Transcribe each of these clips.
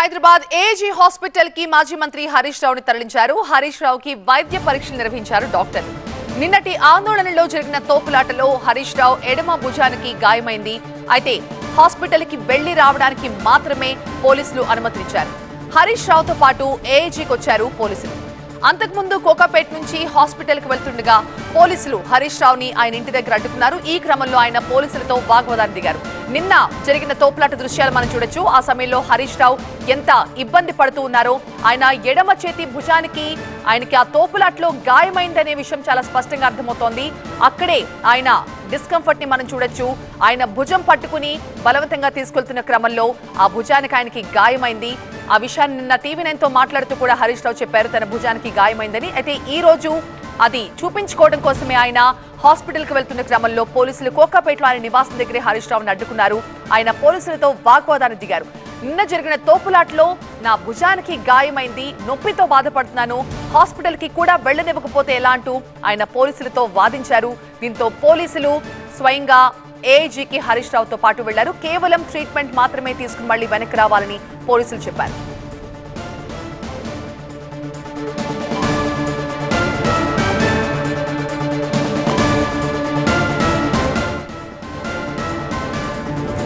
Hyderabad AG hospital కి మాజీ మంత్రి హరీష్ రావుని తరలించారు. హరీష్ రావుకి వైద్య పరీక్షలు నిర్వహించారు డాక్టర్లు. నిన్నటి ఆందోళనలో జరిగిన తోపులాటలో హరీష్ రావు ఎడమ భుజానికి గాయమైంది. అయితే హాస్పిటల్ కి వెళ్లి రావడానికి మాత్రమే పోలీసులు అనుమతించారు. హరీష్ రావుతో పాటు ఏజీకి వచ్చారు పోలీసులు. అంతకుముందు కోకాపేట నుంచి హాస్పిటల్ కి వెళ్తుండగా పోలీసులు హరీష్ రావుని ఆయన ఇంటి దగ్గర అడ్డుకున్నారు. ఈ క్రమంలో ఆయన పోలీసులతో వాగ్వాదానికి దిగారు. నిన్న జరిగిన తోపులాట దృశ్యాలు మనం చూడొచ్చు. ఆ సమయంలో హరీష్ రావు ఎంత ఇబ్బంది పడుతూ ఉన్నారో, ఆయన ఎడమ చేతి భుజానికి ఆయనకి ఆ తోపులాట్లో గాయమైందనే విషయం చాలా స్పష్టంగా అర్థమవుతోంది. అక్కడే ఆయన డిస్కంఫర్ట్ ని మనం చూడొచ్చు. ఆయన భుజం పట్టుకుని బలవంతంగా తీసుకెళ్తున్న క్రమంలో ఆ భుజానికి ఆయనకి గాయమైంది. ఆ విషయాన్ని నిన్న టీవీ9 తో మాట్లాడుతూ కూడా హరీష్ రావు చెప్పారు తన భుజానికి గాయమైందని. అయితే ఈ రోజు అది చూపించుకోవడం కోసమే ఆయన హాస్పిటల్ కి వెళ్తున్న క్రమంలో పోలీసులు కోకాపేటలో ఆయన నివాసం దగ్గరే హరీష్ రావుని అడ్డుకున్నారు. ఆయన పోలీసులతో వాగ్వాదానికి దిగారు. నిన్న జరిగిన తోపులాట్లో నా భుజానికి గాయమైంది, నొప్పితో బాధపడుతున్నాను, హాస్పిటల్ కి కూడా వెళ్లనివ్వకపోతే ఎలా అంటూ ఆయన పోలీసులతో వాదించారు. దీంతో పోలీసులు స్వయంగా ఏజీకి హరీష్ రావుతో పాటు వెళ్లారు. కేవలం ట్రీట్మెంట్ మాత్రమే తీసుకుని మళ్లీ వెనక్కి రావాలని పోలీసులు చెప్పారు.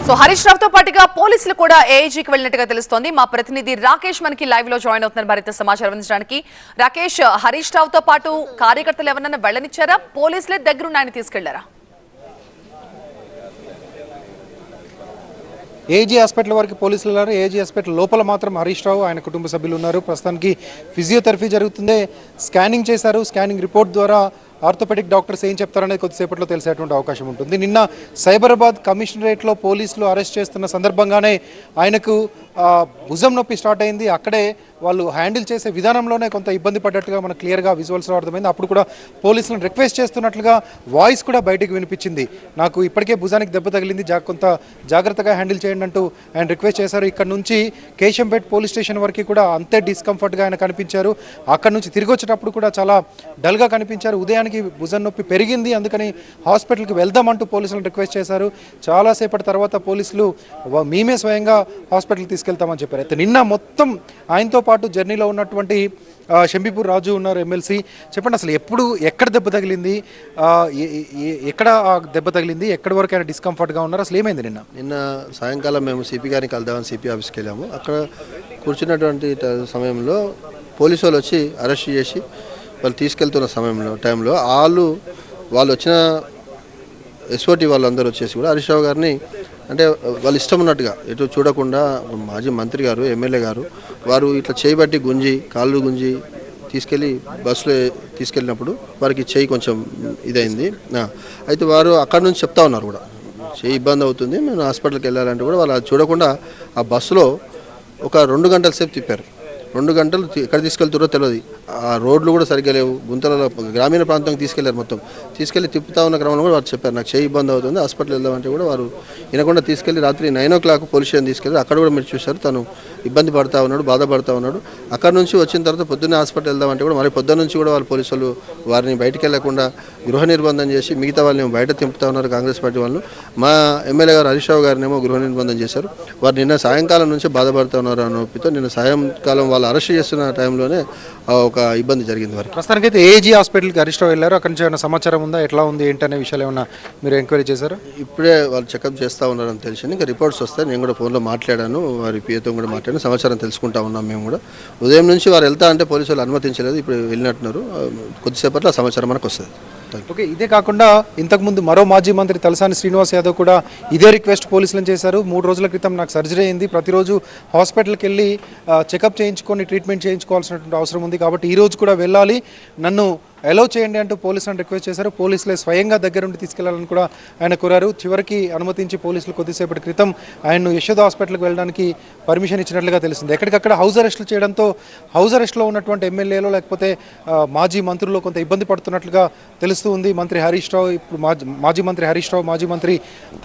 సో హరీష్ రావుతో పాటుగా పోలీసులు కూడా ఏఐజీకి వెళ్ళినట్టుగా తెలుస్తోంది. మా ప్రతినిధి రాకేష్ మనకి లైవ్ లో జాయిన్ అవుతున్నారు మరింత సమాచారం అందించడానికి. రాకేష్, హరీష్ రావుతో పాటు కార్యకర్తలు ఎవరన్నా వెళ్ళనిచ్చారా? పోలీసులే దగ్గరుండి ఆయన తీసుకెళ్లారా? ఏజీ హాస్పిటల్ వరకు పోలీసులు ఉన్నారు. ఏజీ హాస్పిటల్ లోపల మాత్రం హరీష్ రావు ఆయన కుటుంబ సభ్యులు ఉన్నారు. ప్రస్తుతానికి ఫిజియోథెరపీ జరుగుతుంది. స్కానింగ్ చేశారు. స్కానింగ్ రిపోర్ట్ ద్వారా ఆర్థోపెడిక్ డాక్టర్స్ ఏం చెప్తారనేది కొద్దిసేపట్లో తెలిసేటువంటి అవకాశం ఉంటుంది. నిన్న సైబరాబాద్ కమిషనరేట్లో పోలీసులు అరెస్ట్ చేస్తున్న సందర్భంగానే ఆయనకు భుజం నొప్పి స్టార్ట్ అయింది. అక్కడే వాళ్ళు హ్యాండిల్ చేసే విధానంలోనే కొంత ఇబ్బంది పడ్డట్టుగా మనకు క్లియర్గా విజువల్స్లో అర్థమైంది. అప్పుడు కూడా పోలీసులను రిక్వెస్ట్ చేస్తున్నట్లుగా వాయిస్ కూడా బయటకు వినిపించింది. నాకు ఇప్పటికే భుజానికి దెబ్బ తగిలింది, కొంత జాగ్రత్తగా హ్యాండిల్ చేయండి అంటూ ఆయన రిక్వెస్ట్ చేశారు. ఇక్కడ నుంచి కేశంపేట్ పోలీస్ స్టేషన్ వరకు కూడా అంతే డిస్కంఫర్ట్గా ఆయన కనిపించారు. అక్కడ నుంచి తిరిగి వచ్చేటప్పుడు కూడా చాలా డల్గా కనిపించారు. ఉదయానికి భుజం నొప్పి పెరిగింది, అందుకని హాస్పిటల్కి వెళ్దామంటూ పోలీసులను రిక్వెస్ట్ చేశారు. చాలాసేపటి తర్వాత పోలీసులు మేమే స్వయంగా హాస్పిటల్కి తీసుకెళ్తామని చెప్పారు. అయితే నిన్న మొత్తం ఆయనతో పాటు జర్నీలో ఉన్నటువంటి షంబీపూర్ రాజు ఉన్నారు, ఎమ్మెల్సీ. చెప్పండి, అసలు ఎక్కడ దెబ్బ తగిలింది, ఎక్కడ దెబ్బ తగిలింది, ఎక్కడి వరకు ఆయన డిస్కంఫర్ట్గా ఉన్నారు, అసలు ఏమైంది? నిన్న సాయంకాలం మేము సిపి గారిని కలుద్దామని సిపి ఆఫీస్కి వెళ్ళాము. అక్కడ కూర్చున్నటువంటి సమయంలో పోలీసు వాళ్ళు వచ్చి అరెస్ట్ చేసి వాళ్ళు తీసుకెళ్తున్న టైంలో వాళ్ళు వచ్చిన ఎస్ఓటి వాళ్ళందరూ వచ్చేసి కూడా హరీష్ రావు గారిని అంటే వాళ్ళు ఇష్టం ఉన్నట్టుగా ఎటు చూడకుండా మాజీ మంత్రి గారు, ఎమ్మెల్యే గారు వారు ఇట్లా చేయబట్టి కాళ్ళు గుంజి తీసుకెళ్ళి బస్సులో తీసుకెళ్ళినప్పుడు వారికి చేయి కొంచెం ఇదైంది. అయితే వారు అక్కడ నుంచి చెప్తా ఉన్నారు కూడా చేయి ఇబ్బంది అవుతుంది, మేము హాస్పిటల్కి వెళ్ళాలంటే కూడా వాళ్ళు చూడకుండా ఆ బస్సులో ఒక 2 గంటల సేపు తిప్పారు. 2 గంటలు ఎక్కడ తీసుకెళ్తారో తెలియదు. ఆ రోడ్లు కూడా సరిగ్గా లేవు. గుంతలలో గ్రామీణ ప్రాంతానికి తీసుకెళ్లారు. మొత్తం తీసుకెళ్లి తిప్పుతా ఉన్న క్రమంలో కూడా వారు చెప్పారు నాకు చేయి ఇబ్బంది అవుతుంది, హాస్పిటల్ వెళ్దామంటే కూడా వారు వినకుండా తీసుకెళ్లి రాత్రి 9 o'clock పోలీస్ స్టేషన్ తీసుకెళ్ళి అక్కడ కూడా మీరు చూశారు తను ఇబ్బంది పడుతూ ఉన్నాడు, బాధపడుతూ ఉన్నాడు. అక్కడ నుంచి వచ్చిన తర్వాత పొద్దున్నే హాస్పిటల్ వెళ్దామంటే కూడా మరి పొద్దున్న నుంచి కూడా వాళ్ళు పోలీసు వాళ్ళు వారిని బయటికి వెళ్లకుండా గృహ నిర్బంధం చేసి మిగతా వాళ్ళని బయట తింపుతా ఉన్నారు కాంగ్రెస్ పార్టీ వాళ్ళు. మా ఎమ్మెల్యే గారు హరీష్ రావు గారినేమో గృహ నిర్బంధం చేశారు. వారు నిన్న సాయంకాలం నుంచి బాధపడుతూ ఉన్నారు అన్న నొప్పితో నిన్న సాయంకాలం వాళ్ళు అరెస్ట్ చేస్తున్న టైంలోనే ఒక ఇబ్బంది జరిగింది. వారికి ప్రస్తుతానికి అయితే ఏజీ హాస్పిటల్కి హరీష్ రావు వెళ్ళారు. అక్కడి నుంచి ఏమైనా సమాచారం ఉందా, ఎట్లా ఉంది ఏంటనే విషయాలు ఏమన్నా మీరు ఎంక్వైరీ చేశారు? ఇప్పుడే వాళ్ళు చెకప్ చేస్తూ ఉన్నారని తెలిసింది. ఇంకా రిపోర్ట్స్ వస్తాయి. నేను కూడా ఫోన్లో మాట్లాడాను, వారి పిఏతో కూడా మాట్లాడాను, సమాచారం తెలుసుకుంటా ఉన్నాం. మేము కూడా ఉదయం నుంచి వారు వెళ్తా అంటే పోలీసు వాళ్ళు అనుమతించలేదు, ఇప్పుడు వెళ్ళినట్టున్నారు. కొద్దిసేపట్లో సమాచారం మనకు వస్తుంది. ఓకే, ఇదే కాకుండా ఇంతకుముందు మరో మాజీ మంత్రి తలసాని శ్రీనివాస్ యాదవ్ కూడా ఇదే రిక్వెస్ట్ పోలీసులను చేశారు. 3 రోజుల క్రితం నాకు సర్జరీ అయింది, ప్రతిరోజు హాస్పిటల్కి వెళ్ళి చెకప్ చేయించుకొని ట్రీట్మెంట్ చేయించుకోవాల్సినటువంటి అవసరం ఉంది, కాబట్టి ఈరోజు కూడా వెళ్ళాలి, నన్ను అలౌ చేయండి అంటూ పోలీసులను రిక్వెస్ట్ చేశారు. పోలీసులే స్వయంగా దగ్గరుండి తీసుకెళ్లాలని కూడా ఆయన కోరారు. చివరికి అనుమతించి పోలీసులు కొద్దిసేపటి క్రితం ఆయన్ను యశోద హాస్పిటల్కి వెళ్ళడానికి పర్మిషన్ ఇచ్చినట్లుగా తెలిసింది. ఎక్కడికక్కడ హౌస్ అరెస్టులు చేయడంతో హౌస్ అరెస్ట్లో ఉన్నటువంటి ఎమ్మెల్యేలు లేకపోతే మాజీ మంత్రులు కొంత ఇబ్బంది పడుతున్నట్లుగా తెలుస్తూ ఉంది. మంత్రి హరీష్ రావు, ఇప్పుడు మాజీ మంత్రి హరీష్ రావు, మాజీ మంత్రి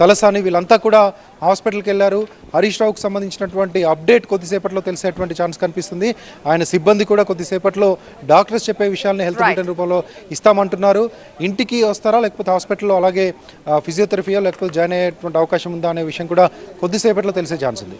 తలసాని వీళ్ళంతా కూడా హాస్పిటల్కి వెళ్ళారు. హరీష్ రావుకు సంబంధించినటువంటి అప్డేట్ కొద్దిసేపట్లో తెలిసేటువంటి ఛాన్స్ కనిపిస్తుంది. ఆయన సిబ్బంది కూడా కొద్దిసేపట్లో డాక్టర్స్ చెప్పే విషయాన్ని హెల్త్ బులెటిన్ రూపంలో ఇస్తామంటున్నారు. ఇంటికి వస్తారా లేకపోతే హాస్పిటల్లో అలాగే ఫిజియోథెరపీయో లేకపోతే జాయిన్ అయ్యేటువంటి అవకాశం ఉందా అనే విషయం కూడా కొద్దిసేపట్లో తెలిసే ఛాన్స్ ఉంది.